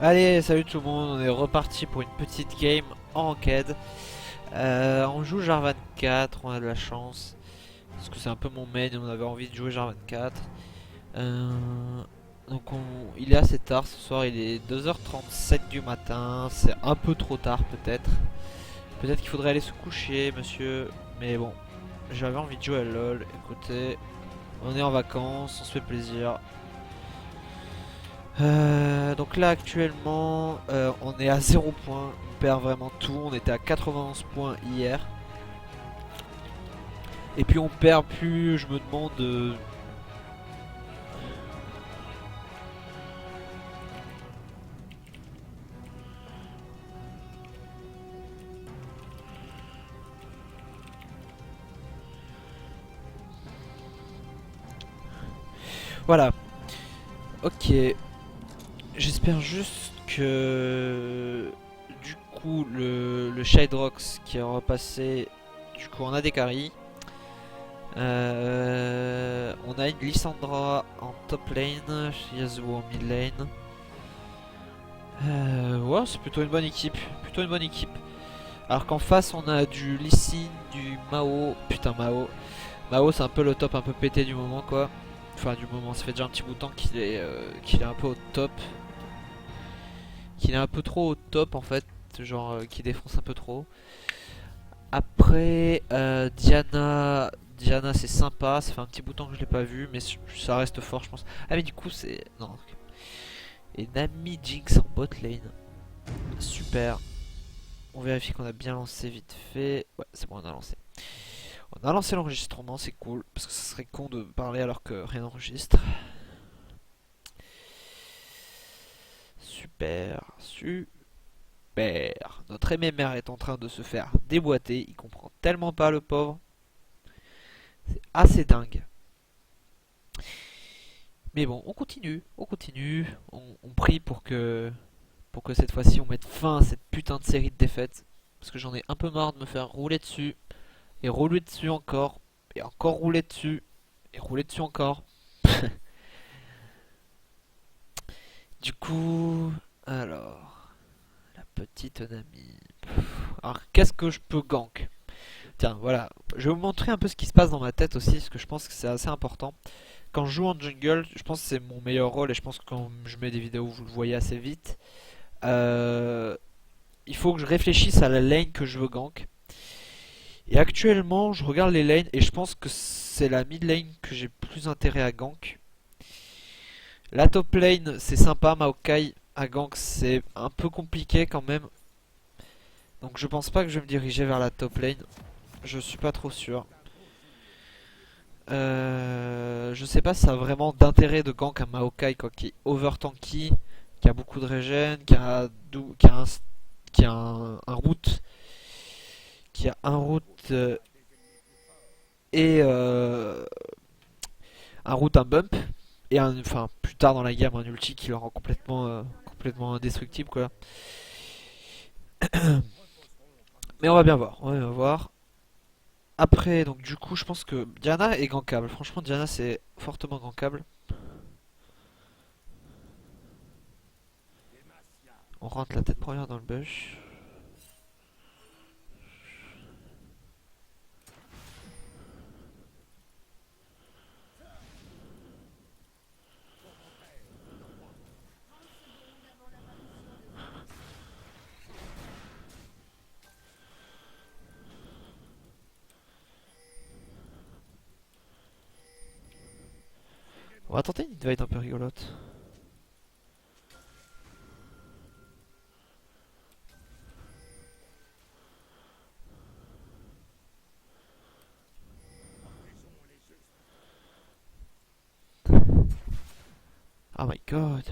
Allez, salut tout le monde, on est reparti pour une petite game en ranked. On joue Jar 24, on a de la chance. Parce que c'est un peu mon main et on avait envie de jouer Jar 24. Euh, il est assez tard ce soir, il est 2h37 du matin. C'est un peu trop tard peut-être. Peut-être qu'il faudrait aller se coucher monsieur. Mais bon, j'avais envie de jouer à LoL. Écoutez, on est en vacances, on se fait plaisir. Donc là actuellement on est à 0 points, on perd vraiment tout, on était à 91 points hier. Et puis on perd plus, je me demande... Voilà, ok, j'espère juste que... Du coup le Shadrox qui est repassé, du coup on a des carries. On a une Lissandra en top lane, Yasuo en mid lane. Ouais, c'est plutôt une bonne équipe. Plutôt une bonne équipe. Alors qu'en face, on a du Lee Sin, du Mao. Putain, Mao. Mao, c'est un peu le top un peu pété du moment, quoi. Enfin, du moment, ça fait déjà un petit bout de temps qu'il est un peu au top. Qu'il est un peu trop au top, en fait. Genre, qu'il défonce un peu trop. Après, Diana. Diana, c'est sympa. Ça fait un petit bout de temps que je l'ai pas vu, mais ça reste fort, je pense. Ah, mais du coup, c'est. Non. Et Nami Jinx en bot lane. Super. On vérifie qu'on a bien lancé vite fait. Ouais, c'est bon, on a lancé. On a lancé l'enregistrement, c'est cool. Parce que ce serait con de parler alors que rien n'enregistre. Super, super. Notre MMR est en train de se faire déboîter. Il comprend tellement pas le pauvre. C'est assez dingue. Mais bon, on continue, on continue. On prie pour que cette fois-ci on mette fin à cette putain de série de défaites. Parce que j'en ai un peu marre de me faire rouler dessus. Et rouler dessus encore. Et encore rouler dessus. Et rouler dessus encore. Du coup, alors, la petite Nami. Alors, qu'est-ce que je peux gank? Tiens, voilà, je vais vous montrer un peu ce qui se passe dans ma tête aussi, parce que je pense que c'est assez important. Quand je joue en jungle, je pense que c'est mon meilleur rôle, et je pense que quand je mets des vidéos, vous le voyez assez vite. Euh, il faut que je réfléchisse à la lane que je veux gank. Et actuellement, je regarde les lanes, et je pense que c'est la mid lane que j'ai plus intérêt à gank. La top lane, c'est sympa, Maokai à gank, c'est un peu compliqué quand même. Donc je pense pas que je vais me diriger vers la top lane. Je suis pas trop sûr. Je sais pas si ça a vraiment d'intérêt de gank un Maokai quoi, qui est over tanky, qui a beaucoup de regen, qui a un route, qui a un route et un route, un bump et enfin plus tard dans la gamme un ulti qui le rend complètement indestructible quoi. Mais on va bien voir, on va bien voir. Après, donc du coup, je pense que Diana est gankable. Franchement, Diana c'est fortement gankable. On rentre la tête première dans le bush. On va tenter une invite un peu rigolote. Oh my god.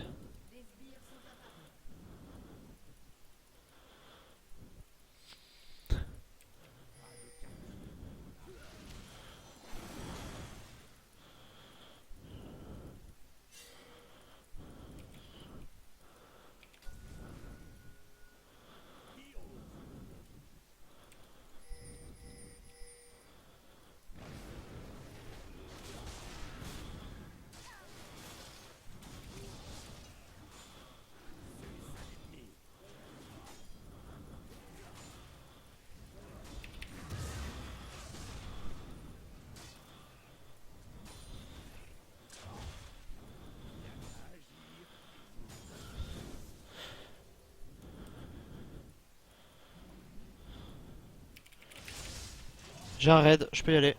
J'ai un raid, je peux y aller.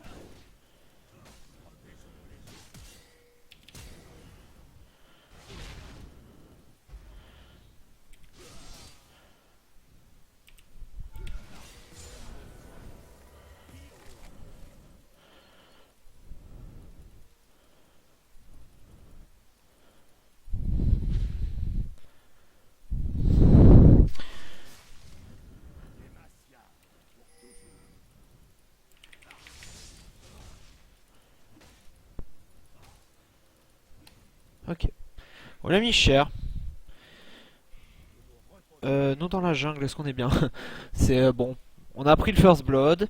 Ok. On l'a mis cher. Nous dans la jungle, est-ce qu'on est bien? C'est bon. On a pris le first blood.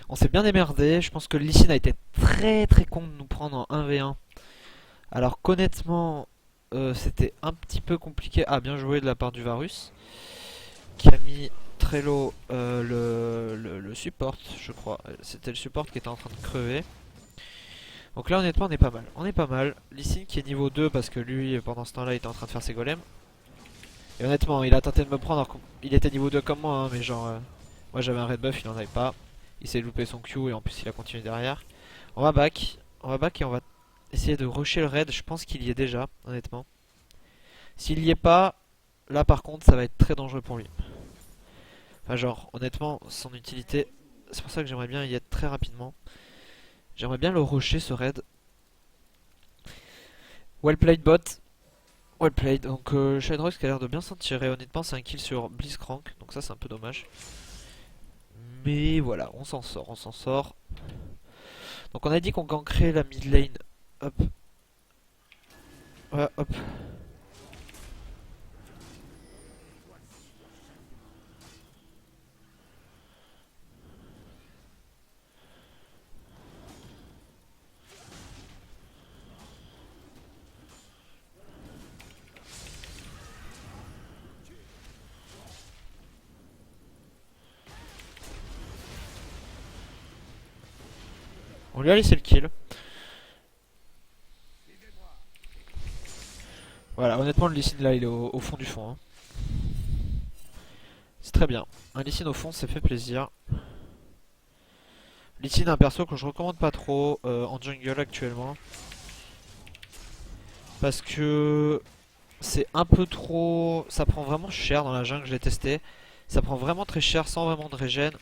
On s'est bien démerdé. Je pense que Lee Sin a été très très con de nous prendre en 1v1. Alors qu'honnêtement, c'était un petit peu compliqué. Ah, bien joué de la part du Varus. Qui a mis Trello le support, je crois. C'était le support qui était en train de crever. Donc là honnêtement on est pas mal. On est pas mal. Lee Sin qui est niveau 2 parce que lui pendant ce temps là il était en train de faire ses golems. Et honnêtement il a tenté de me prendre alors qu'il était niveau 2 comme moi hein, mais genre moi j'avais un red buff, il en avait pas. Il s'est loupé son Q et en plus il a continué derrière. On va back. On va back et on va essayer de rusher le raid. Je pense qu'il y est déjà honnêtement. S'il y est pas, là par contre ça va être très dangereux pour lui. Enfin genre honnêtement son utilité, c'est pour ça que j'aimerais bien y être très rapidement. J'aimerais bien le rusher ce raid. Well played bot. Well played. Donc Shadrox qui a l'air de bien s'en tirer. Honnêtement c'est un kill sur Blitzcrank. Donc ça c'est un peu dommage. Mais voilà, on s'en sort, on s'en sort. Donc on a dit qu'on gankerait la mid lane. Hop. Voilà, hop. On lui a laissé le kill. Voilà, honnêtement le Lee Sin là il est au fond du fond. Hein. C'est très bien. Un Lee Sin au fond ça fait plaisir. Lee Sin est un perso que je recommande pas trop en jungle actuellement. Parce que c'est un peu trop... Ça prend vraiment cher dans la jungle, je l'ai testé. Ça prend vraiment très cher sans vraiment de régène.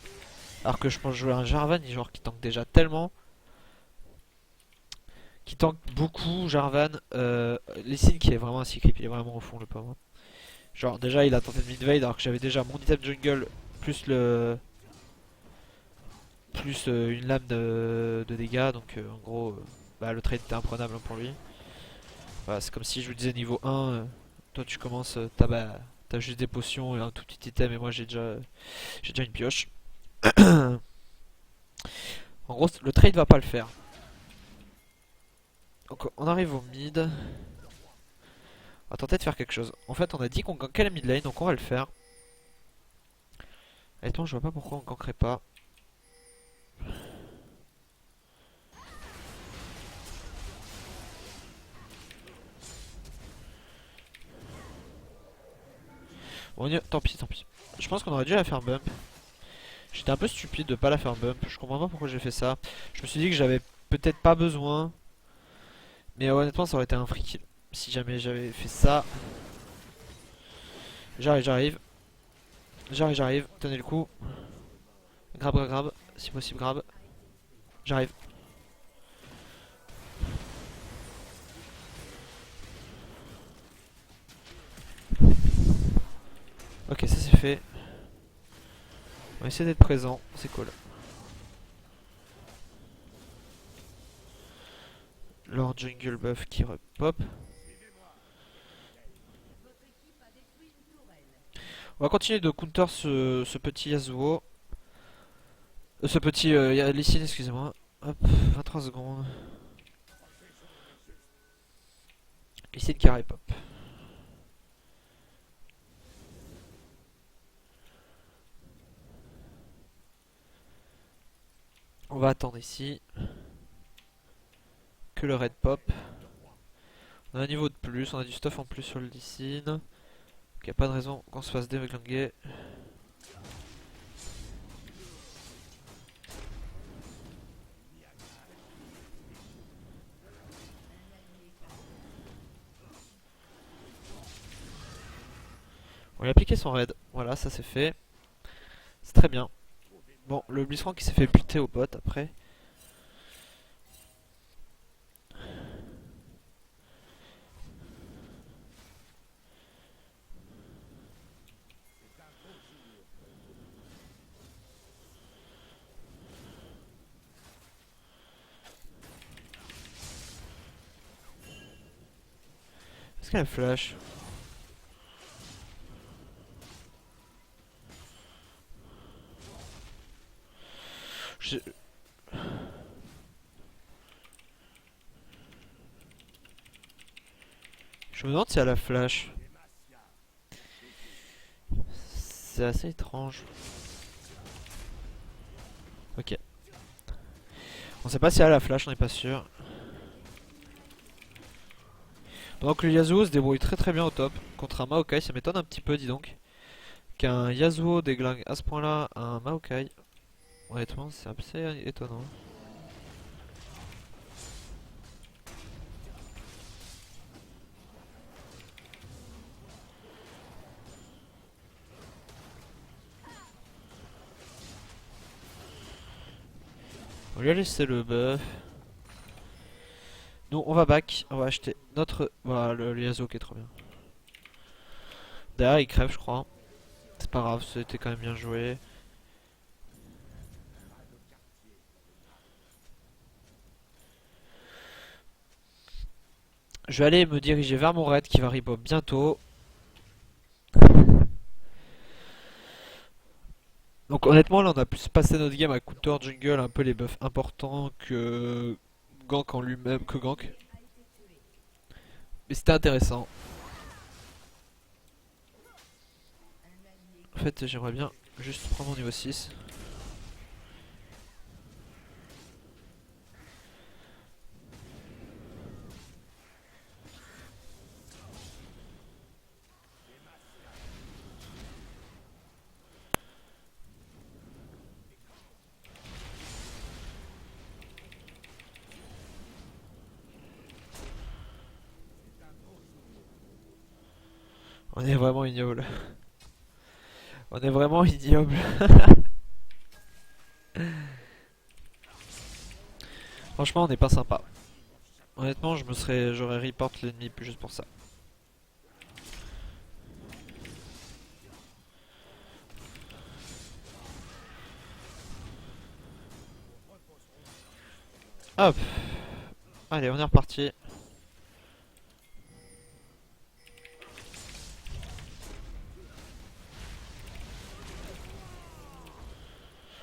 Alors que je pense jouer un Jarvan genre, qui tank déjà tellement. Qui tank beaucoup, Jarvan. Lee Sin qui est vraiment un creep, il est vraiment au fond le pauvre. Genre déjà il a tenté de midvade alors que j'avais déjà mon item jungle plus le... Plus une lame de dégâts. Donc en gros bah, le trade était imprenable hein, pour lui. Voilà, c'est comme si je lui disais niveau 1, toi tu commences, t'as juste des potions et un tout petit item et moi j'ai déjà une pioche. En gros, le trade va pas le faire. Donc on arrive au mid. On va tenter de faire quelque chose. En fait, on a dit qu'on gankait la mid lane, donc on va le faire. Attends, je vois pas pourquoi on gankerait pas. Bon, tant pis, tant pis. Je pense qu'on aurait dû la faire bump. J'étais un peu stupide de pas la faire bump. Je comprends pas pourquoi j'ai fait ça. Je me suis dit que j'avais peut-être pas besoin. Mais honnêtement, ça aurait été un free kill. Si jamais j'avais fait ça. J'arrive, j'arrive. J'arrive, j'arrive. Tenez le coup. Grab, grab, grab. Si possible, grab. J'arrive. Ok, ça c'est fait. On va essayer d'être présent. C'est cool. Lord Jungle Buff qui repop. On va continuer de counter ce petit Yasuo. Ce petit Lee Sin, excusez-moi. Hop, 23 secondes. Lee Sin qui repop. On va attendre ici. Que le red pop. On a un niveau de plus, on a du stuff en plus sur le Lee Sin. Donc y a pas de raison qu'on se fasse déglinguer. On lui a appliqué son raid. Voilà, ça c'est fait. C'est très bien. Bon, le Blitzcrank qui s'est fait buter au bot après. Est-ce qu'elle a flash? Je... Je me demande si elle a flash. C'est assez étrange. Ok. On sait pas si elle a la flash, on n'est pas sûr. Donc le Yasuo se débrouille très très bien au top. Contre un Maokai, ça m'étonne un petit peu, dis donc. Qu'un Yasuo déglingue à ce point là un Maokai. Honnêtement, c'est assez étonnant. On lui a laissé le buff. Nous on va back, on va acheter notre... Voilà, le Yasuo qui est trop bien. Derrière il crève je crois. C'est pas grave, c'était quand même bien joué. Je vais aller me diriger vers mon raid qui va rebob bientôt. Donc honnêtement là on a plus passé notre game à counter jungle, un peu les buffs importants que gank en lui-même, que gank. Mais c'était intéressant. En fait j'aimerais bien juste prendre mon niveau 6. On est vraiment ignoble. On est vraiment ignoble. Franchement on n'est pas sympa. Honnêtement j'aurais report l'ennemi juste pour ça. Hop. Allez on est reparti.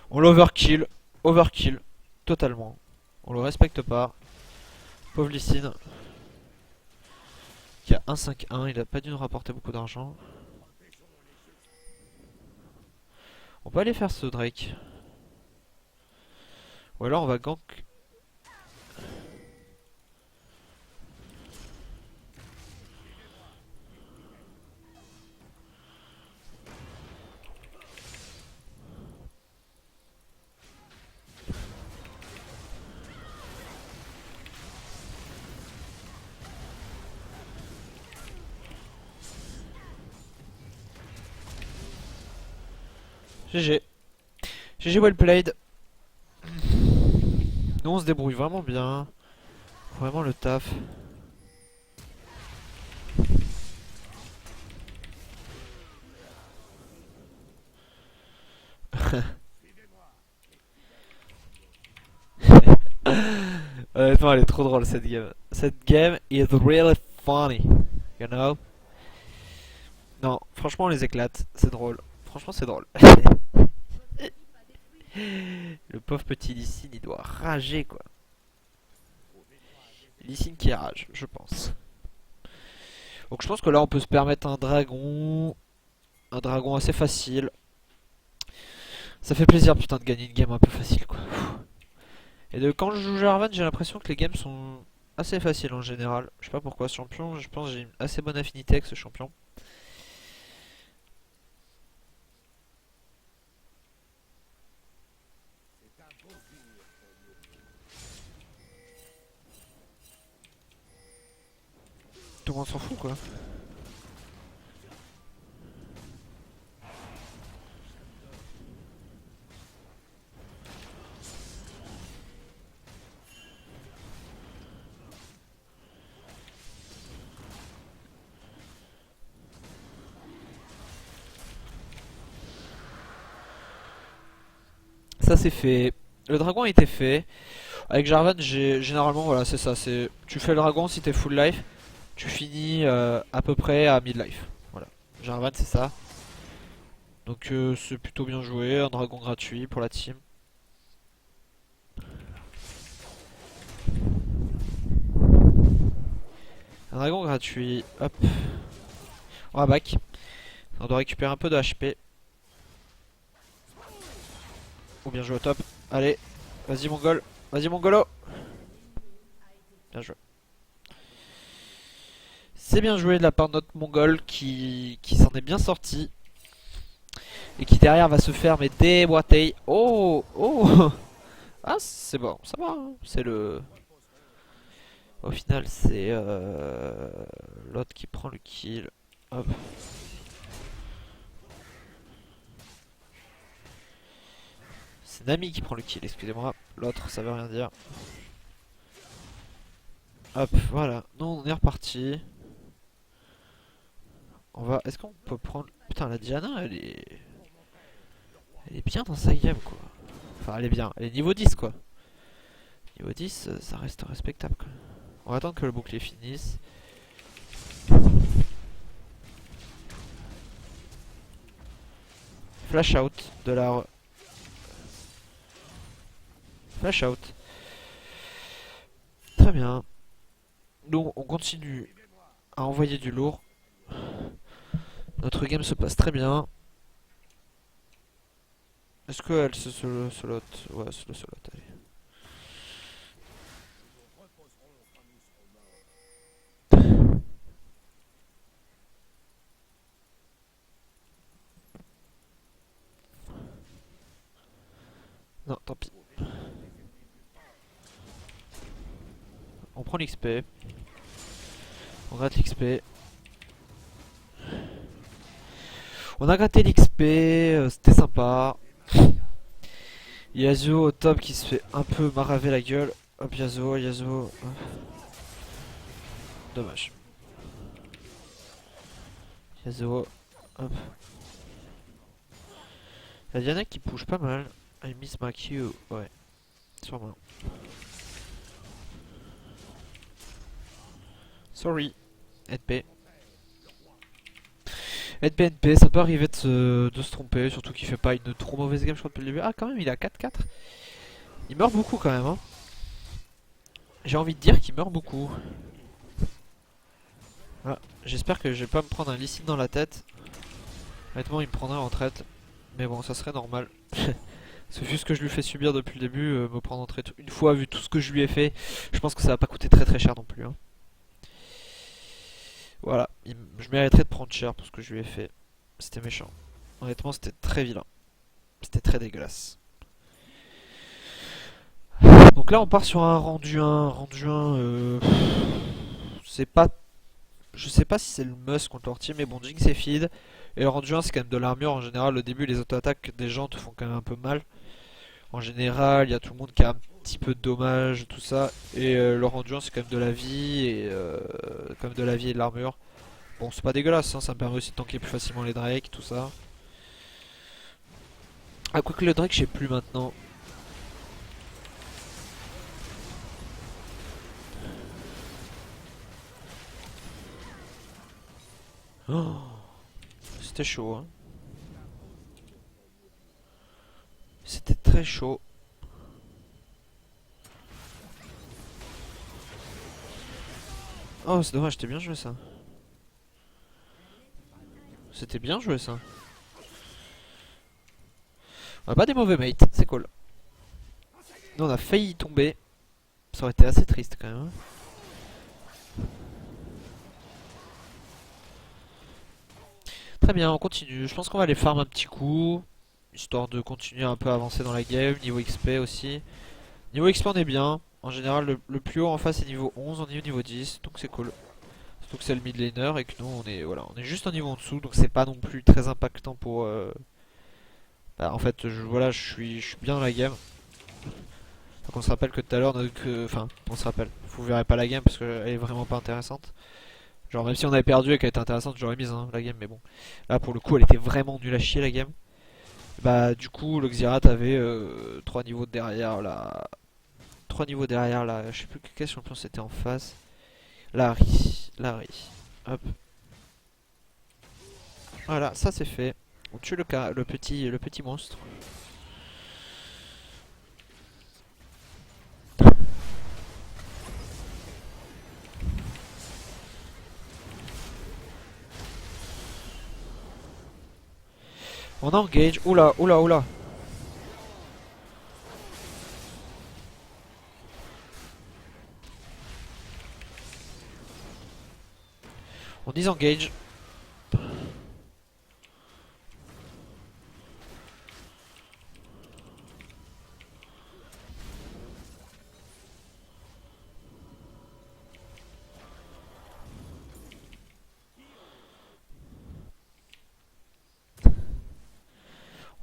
On l'overkill. Overkill. Totalement. On le respecte pas. Pauvre Licine. Qui a 1-5-1. Il a pas dû nous rapporter beaucoup d'argent. On peut aller faire ce Drake. Ou alors on va gank. GG. GG well played. Nous on se débrouille vraiment bien. Vraiment le taf. Honnêtement elle est trop drôle cette game. Cette game is really funny. You know? Non, franchement on les éclate. C'est drôle. Franchement c'est drôle. Le pauvre petit Licine il doit rager quoi. Licine qui rage, je pense. Donc je pense que là on peut se permettre un dragon. Un dragon assez facile. Ça fait plaisir putain de gagner une game un peu facile quoi. Et de quand je joue Jarvan j'ai l'impression que les games sont assez faciles en général. Je sais pas pourquoi, ce champion, je pense que j'ai une assez bonne affinité avec ce champion. Tout le monde s'en fout quoi. Ça c'est fait. Le dragon a été fait. Avec Jarvan, généralement, voilà, c'est ça. C'est tu fais le dragon si t'es full life, tu finis à peu près à mid life. Voilà. Jarvan, c'est ça. Donc c'est plutôt bien joué. Un dragon gratuit pour la team. Un dragon gratuit. Hop. On va back. On doit récupérer un peu de HP. Ou bien jouer au top. Allez. Vas-y, Mongol. Vas-y, Mongolo. Bien joué. C'est bien joué de la part de notre Mongol qui s'en est bien sorti. Et qui derrière va se faire mais déboîter. Oh, oh. Ah, c'est bon, ça va, hein. C'est le... Au final, c'est l'autre qui prend le kill. Hop. C'est Nami qui prend le kill, excusez-moi. L'autre, ça veut rien dire. Hop, voilà. Non, on est reparti. On va... Est-ce qu'on peut prendre... Putain, la Diana, elle est... Elle est bien dans sa game, quoi. Enfin, elle est bien. Elle est niveau 10, quoi. Niveau 10, ça reste respectable, quoi. On va attendre que le bouclier finisse. Flash out de la... Flash out. Très bien. Donc on continue à envoyer du lourd. Notre game se passe très bien. Est-ce qu'elle se slot? Ouais, se slot, allez. Non, tant pis. On prend l'XP. On gratte l'XP. On a gratté l'XP, c'était sympa. Yasuo au top qui se fait un peu maraver la gueule. Hop, Yasuo, Yasuo. Dommage. Yasuo, hop. La Diana qui push pas mal. I miss my Q, ouais. Sûrement. Sorry. NP. NP, ça peut arriver de se tromper, surtout qu'il fait pas une trop mauvaise game, je crois, depuis le début. Ah, quand même, il a 4-4. Il meurt beaucoup quand même, hein. J'ai envie de dire qu'il meurt beaucoup. Ah, j'espère que je vais pas me prendre un Lee Sin dans la tête. Honnêtement, il me prendrait en traite. Mais bon, ça serait normal. C'est vu ce que je lui fais subir depuis le début, me prendre en traite une fois, vu tout ce que je lui ai fait, je pense que ça va pas coûter très très cher non plus, hein. Voilà, je mériterais de prendre cher pour ce que je lui ai fait. C'était méchant. Honnêtement, c'était très vilain. C'était très dégueulasse. Donc là, on part sur un rendu 1. Rendu 1, c'est pas... Je sais pas si c'est le must contre leur team, mais bon, Jinx est feed. Et le rendu 1, c'est quand même de l'armure. En général, au début, les auto-attaques des gens te font quand même un peu mal. En général, il y a tout le monde qui a un petit peu de dommages, tout ça. Et le rendu 1, c'est quand même de la vie. Et quand même de la vie et de l'armure. Bon, c'est pas dégueulasse, hein, ça me permet aussi de tanker plus facilement les Drake, tout ça. Ah, quoique le Drake, je sais plus maintenant. Oh, c'était chaud, hein. C'était très chaud. Oh, c'est dommage, c'était bien joué ça. C'était bien joué ça. On a pas des mauvais mates, c'est cool. Nous, on a failli tomber. Ça aurait été assez triste quand même, hein. Très bien, on continue. Je pense qu'on va aller farm un petit coup. Histoire de continuer un peu à avancer dans la game. Niveau XP aussi. Niveau XP, on est bien. En général, le plus haut en face est niveau 11, on est au niveau 10. Donc c'est cool. Surtout que c'est le mid laner et que nous, on est, voilà, on est juste un niveau en dessous. Donc c'est pas non plus très impactant pour... Bah, en fait, voilà, je suis bien dans la game. Donc on se rappelle que tout à l'heure, enfin, on se rappelle. Vous verrez pas la game parce qu'elle est vraiment pas intéressante. Genre même si on avait perdu et qu'elle était intéressante, j'aurais mis hein, la game, mais bon. Là pour le coup elle était vraiment nulle à chier la game. Bah du coup le Xerath avait 3 niveaux derrière là. 3 niveaux derrière là. Je sais plus quel champion c'était en face. Larry. Larry. Hop. Voilà, ça c'est fait. On tue le petit monstre. On engage. Oula, oula, oula. On disengage.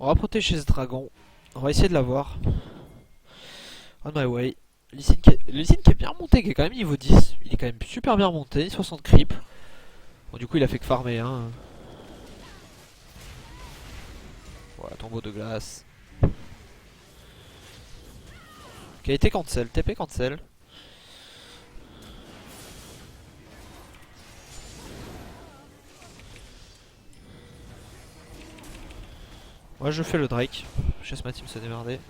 On va protéger ce dragon. On va essayer de l'avoir. On my way. Lee Sin qui est bien remonté, qui est quand même niveau 10. Il est quand même super bien remonté. 60 creep. Bon, du coup, il a fait que farmer. Hein. Voilà, tombeau de glace. Qui a été cancel. TP cancel. Moi, je fais le Drake. Je laisse ma team se démerder.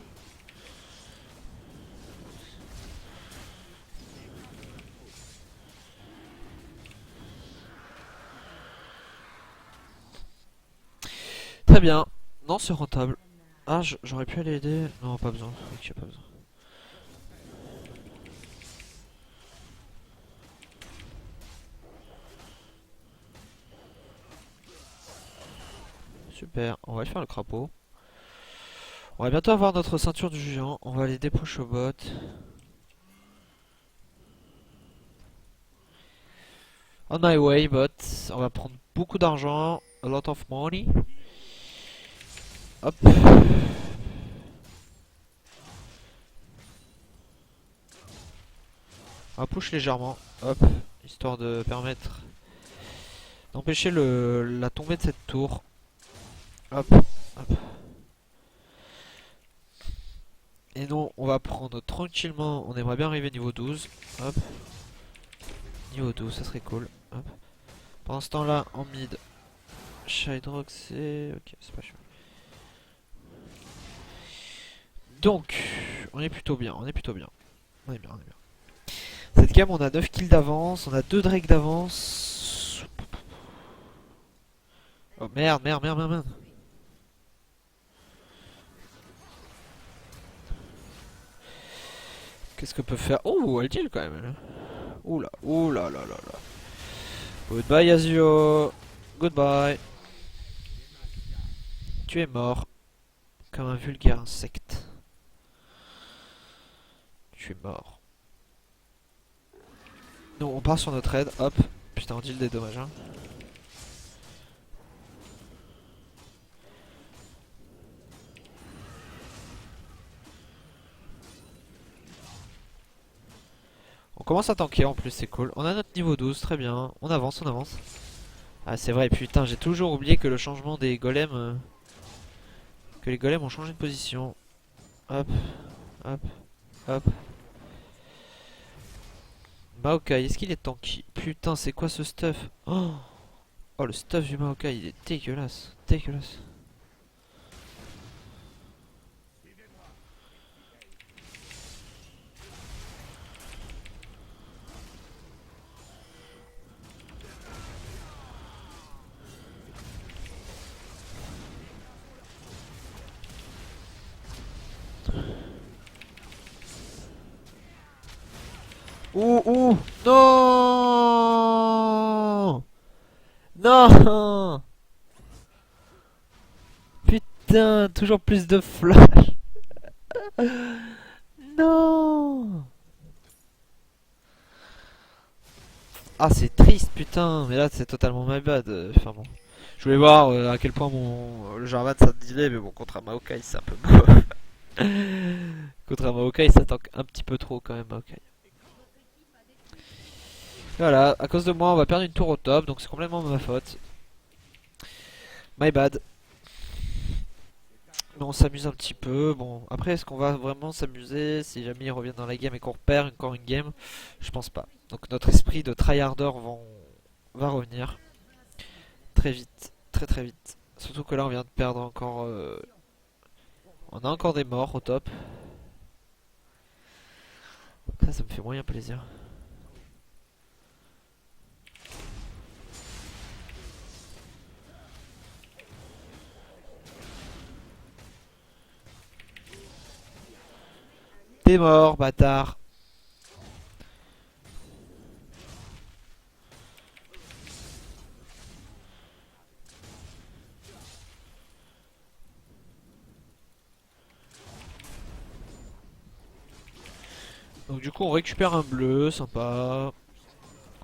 Très bien. Non, c'est rentable. Ah, j'aurais pu aller aider. Non, pas besoin. Ok, pas besoin. Super. On va aller faire le crapaud. On va bientôt avoir notre ceinture du géant. On va aller dépush au bot. On my way, bot. On va prendre beaucoup d'argent. A lot of money. Hop. On va push légèrement. Hop. Histoire de permettre d'empêcher la tombée de cette tour. Hop. Hop. Et nous, on va prendre tranquillement. On aimerait bien arriver niveau 12. Hop. Niveau 12, ça serait cool. Hop. Pendant ce temps-là, en mid, Shydrox c'est... Ok, c'est pas sûr. Donc, on est plutôt bien, on est plutôt bien. On est bien, on est bien. Cette game, on a 9 kills d'avance, on a 2 Drake d'avance. Oh merde, merde, merde, merde, merde. Qu'est-ce que peut faire... Oh, elle deal quand même. Oula, oula, là, là, là. Goodbye, Yasuo. Goodbye. Tu es mort. Comme un vulgaire insecte. Tu es mort. Nous, on part sur notre aide. Hop. Putain, on deal des dommages. Hein. On commence à tanker en plus, c'est cool. On a notre niveau 12, très bien. On avance, on avance. Ah, c'est vrai, putain, j'ai toujours oublié que le changement des golems... que les golems ont changé de position. Hop, hop, hop. Maokai, est-ce qu'il est tanky? Putain, c'est quoi ce stuff? Oh, oh, le stuff du Maokai, il est dégueulasse. Dégueulasse. Ouh, ouh, non! Non! Putain, toujours plus de flash. Non! Ah, c'est triste, putain, mais là c'est totalement my bad. Enfin bon. Je voulais voir à quel point le Jarvan ça delay, mais bon, contre un Maokai c'est un peu beau. Contre un Maokai ça tank un petit peu trop quand même, Maokai. Voilà, à cause de moi on va perdre une tour au top, donc c'est complètement ma faute. My bad. Mais on s'amuse un petit peu. Bon, après, est-ce qu'on va vraiment s'amuser si jamais ils reviennent dans la game et qu'on perd encore une game? Je pense pas. Donc notre esprit de tryharder va revenir très vite, très très vite. Surtout que là, on vient de perdre encore. On a encore des morts au top. Ça me fait moyen plaisir. T'es mort, bâtard. Donc du coup, on récupère un bleu, sympa.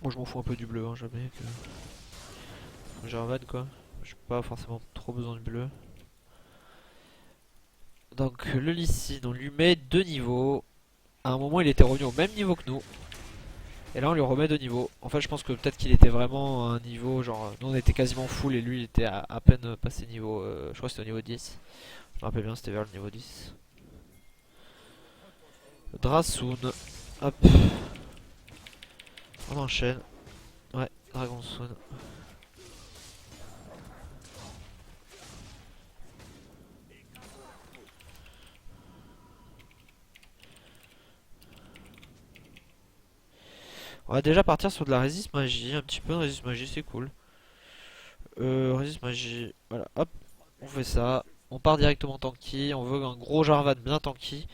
Moi, je m'en fous un peu du bleu, hein, jamais que j'ai un van quoi. J'ai pas forcément trop besoin du bleu. Donc le Lee on lui met 2 niveaux. À un moment, il était revenu au même niveau que nous. Et là, on lui remet 2 niveaux. En fait, je pense que peut-être qu'il était vraiment à un niveau, genre, nous on était quasiment full et lui il était à peine passé niveau, je crois que c'était au niveau 10. Je me rappelle bien, c'était vers le niveau 10. Drasoon. Hop, on enchaîne. Ouais, Dragonsoon. On va déjà partir sur de la résist magie, un petit peu de résist magie, c'est cool. Résist magie, voilà, hop, on fait ça. On part directement tanky, on veut un gros Jarvan bien tanky,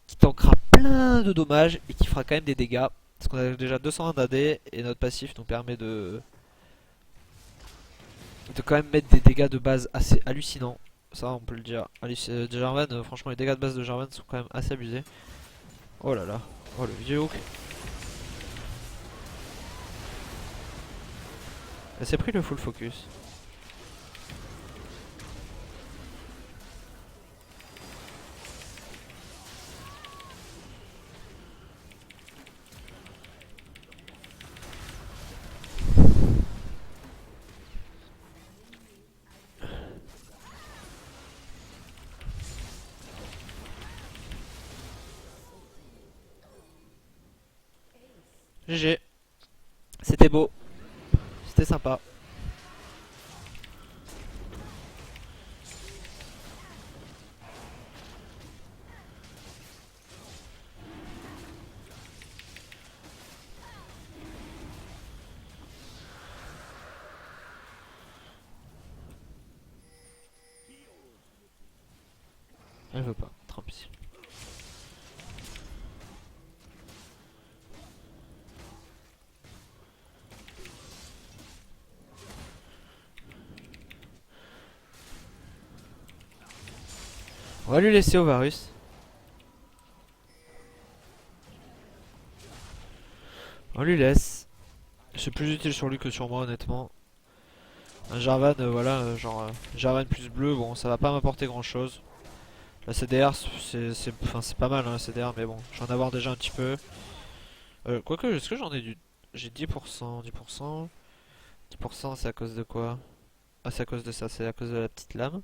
qui tankera plein de dommages et qui fera quand même des dégâts. Parce qu'on a déjà 201 d'AD et notre passif nous permet de quand même mettre des dégâts de base assez hallucinants. Ça, on peut le dire. Jarvan, franchement, les dégâts de base de Jarvan sont quand même assez abusés. Oh là là, oh le vieux hook. Elle s'est pris le full focus. GG, c'était beau, c'était sympa. Elle veut pas, tant pis. On va lui laisser au Varus. On lui laisse. C'est plus utile sur lui que sur moi, honnêtement. Un Jarvan, voilà, Jarvan plus bleu, bon, ça va pas m'apporter grand chose. La CDR, c'est pas mal, hein, la CDR, mais bon, je vais en avoir déjà un petit peu. Quoique, est-ce que j'en ai du. J'ai 10%, 10%. 10%, c'est à cause de quoi? Ah, c'est à cause de ça, c'est à cause de la petite lame.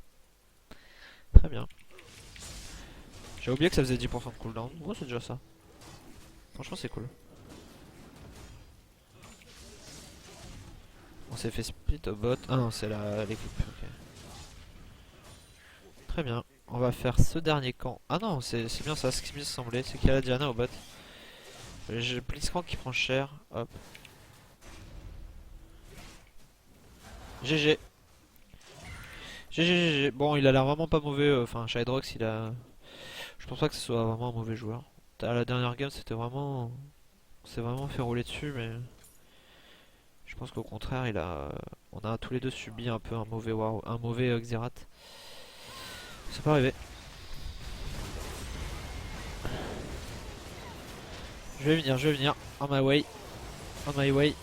Très bien. J'ai oublié que ça faisait 10% de cooldown. Oh, c'est déjà ça. Franchement, c'est cool. On s'est fait split au bot. Ah non, c'est l'équipe. Ok. Très bien. On va faire ce dernier camp. Ah non, c'est bien ça, ce qui me semblait. C'est qu'il y a la Diana au bot. J'ai le Blitzcrank qui prend cher. Hop. GG. GG, GG. Bon, il a l'air vraiment pas mauvais. Enfin, Shydrox, il a. Je pense pas que ce soit vraiment un mauvais joueur. À la dernière game, c'était vraiment. On s'est vraiment fait rouler dessus, mais. Je pense qu'au contraire, on a tous les deux subi un peu un mauvais Xerath. C'est pas arrivé. Je vais venir. On my way. On my way.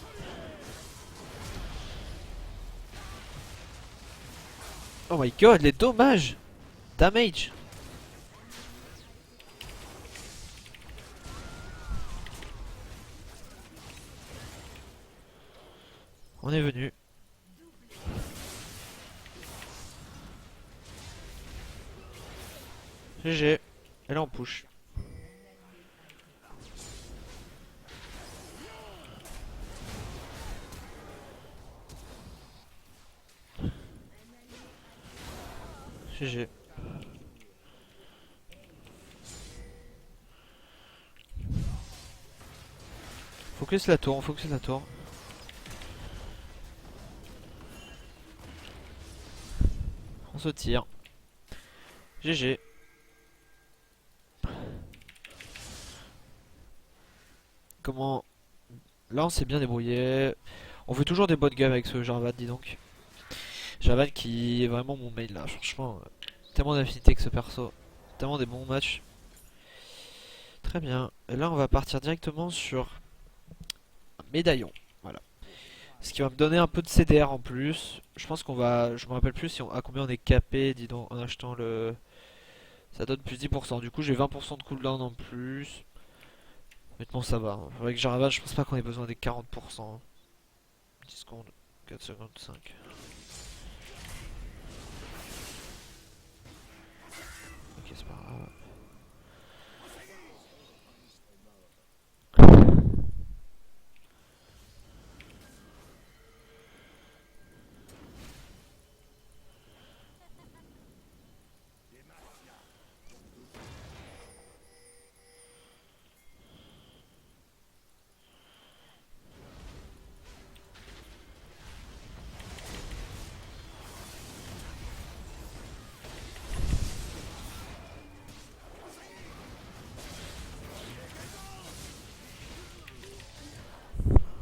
Oh my god, les dommages! Damage! On est venu. GG. Et là on push. GG. Focus la tour, on focus la tour. On se tire. GG. Comment... Là on s'est bien débrouillé. On fait toujours des bonnes games avec ce Jarvan, dis donc. Jarvan qui est vraiment mon main là, franchement. Tellement d'affinité avec ce perso. Tellement des bons matchs. Très bien. Et là on va partir directement sur un médaillon. Voilà. Ce qui va me donner un peu de CDR en plus. Je pense qu'on va... Je me rappelle plus si à combien on est capé, dis donc, en achetant le... Ça donne plus 10%. Du coup j'ai 20% de cooldown en plus. Honnêtement ça va. Avec Jarvan je pense pas qu'on ait besoin des 40%. 10 secondes. 4 secondes, 5. Ok, c'est pas grave.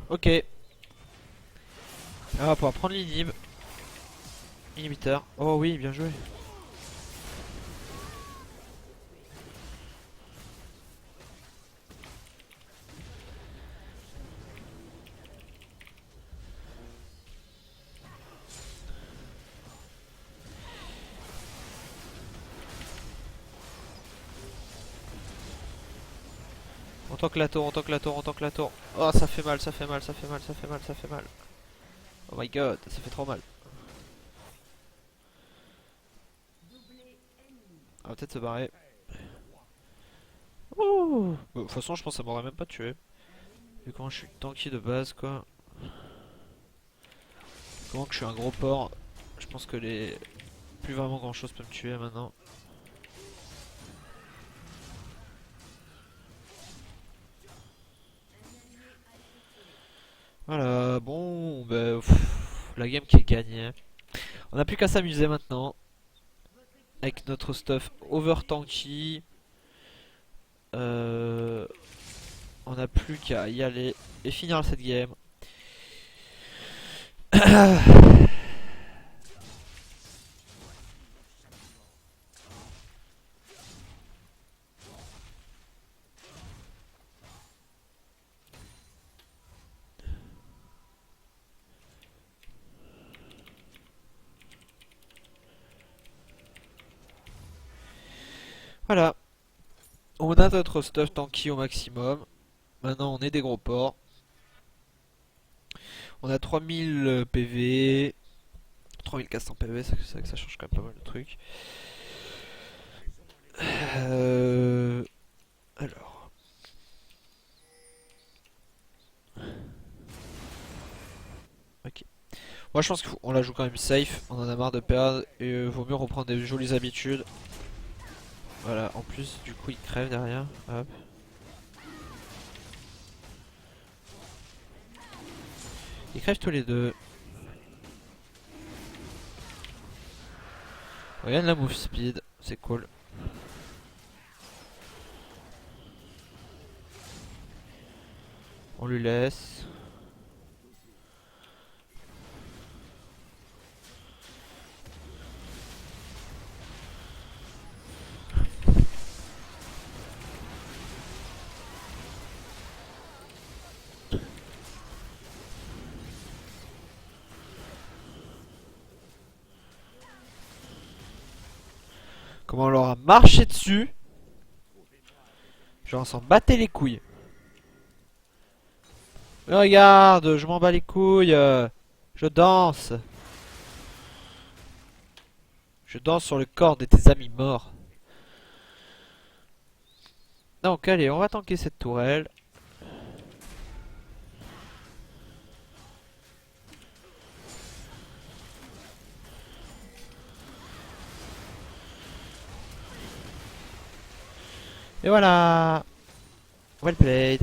Ok. Ah, on va pouvoir prendre l'inhib. Inhibiteur. Oh oui, bien joué. On tank la tour, on tank la tour, on tank la tour. Oh, ça fait mal, ça fait mal, ça fait mal, ça fait mal, ça fait mal. Oh my god, ça fait trop mal. On va peut-être se barrer. Ouh. De toute façon, je pense que ça m'aurait même pas tué. Vu comment je suis tanky de base, quoi. Comment que je suis un gros porc. Je pense que les... Plus vraiment grand chose peut me tuer maintenant. Voilà, bon, bah, la game qui est gagnée. On n'a plus qu'à s'amuser maintenant. Avec notre stuff over tanky. On n'a plus qu'à y aller et finir cette game. Voilà. On a notre stuff tanky au maximum. Maintenant on est des gros porcs. On a 3000 PV. 3400 PV, c'est vrai que ça change quand même pas mal de trucs. Alors. Ok. Moi je pense qu'on la joue quand même safe. On en a marre de perdre. Et vaut mieux reprendre des jolies habitudes. Voilà, en plus du coup il crève derrière. Hop. Ils crèvent tous les deux. Regarde la move speed, c'est cool. On lui laisse. Comment on leur a marché dessus. Genre on s'en battait les couilles. Mais regarde, je m'en bats les couilles. Je danse. Je danse sur le corps de tes amis morts. Donc allez, on va tanker cette tourelle. Et voilà. Well played.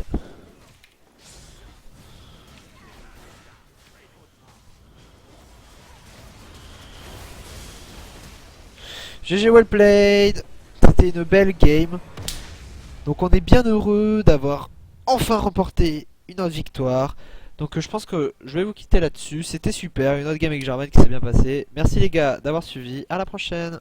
GG well played. C'était une belle game. Donc on est bien heureux d'avoir enfin remporté une autre victoire. Donc je pense que je vais vous quitter là-dessus. C'était super, une autre game avec Jarvan qui s'est bien passée. Merci les gars d'avoir suivi. À la prochaine.